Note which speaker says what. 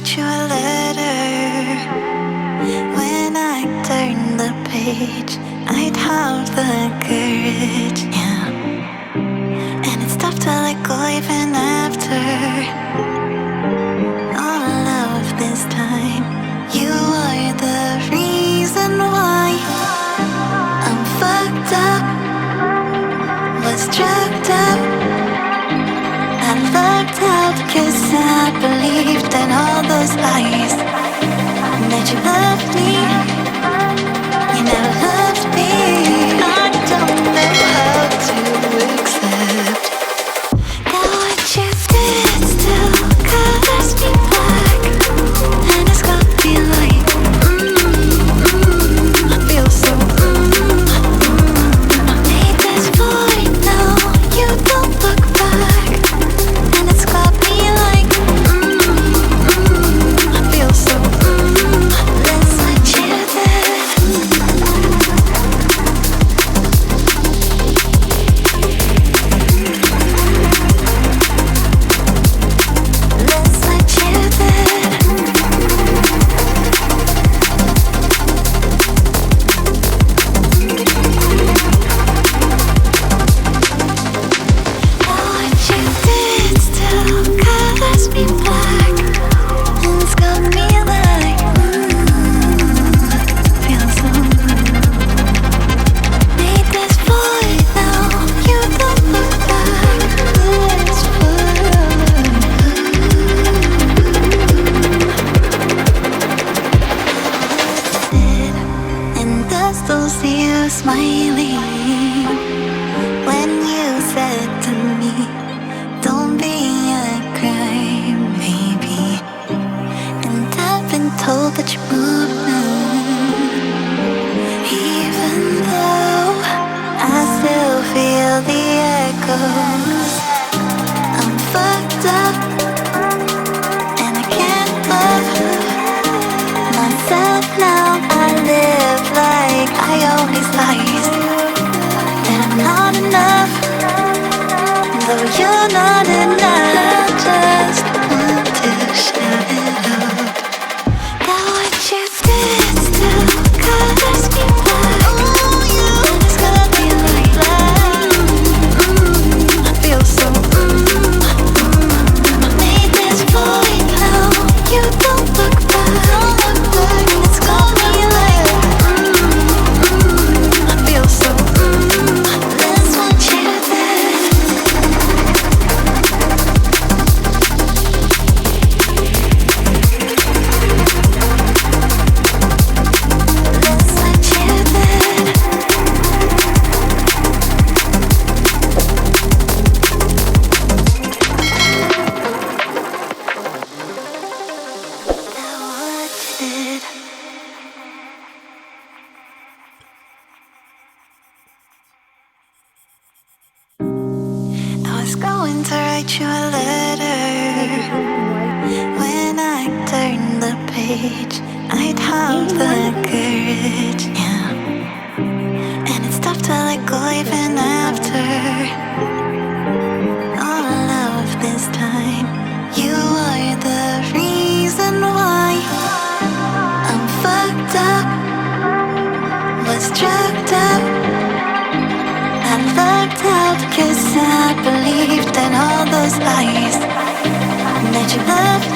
Speaker 1: write you a letter. When I turn the page, I'd have the courage, yeah. And it's tough to let go even after all of this time. You are the reason why I'm fucked up, was drugged up. I lucked out 'cause I believed in all those lies, that you loved me, you never loved me. I don't know how to accept that what you did still colors me black, and it's got me like, I feel so, I made this void, now you don't look back, and it's got me like, I feel so, let's let you there. Let's let you there. What you did still colors me black, and it's got me like, feel so. Made this void, now you don't look back. It's fun. And I still see you smiling when you said to me, don't be a crybaby. And I've been told that you moved now, even though I still feel the echoes. I'm fucked up, and I can't love myself now. I live like I own these lies, that I'm not enough, though you're not enough. Just want to shout it out, that what you did still colors me black, and it's got me like, I feel so, I made this void, now you don't look back, and it's got me like, I feel so, let's want you there. Let's let you there. Now what you did. I was going to write you a letter. When I turn the page, I'd have the courage, yeah. And it's tough to let go even after all of this time. You are the reason why I'm fucked up, was drugged up. I lucked out 'cause I believed in all those lies, that you loved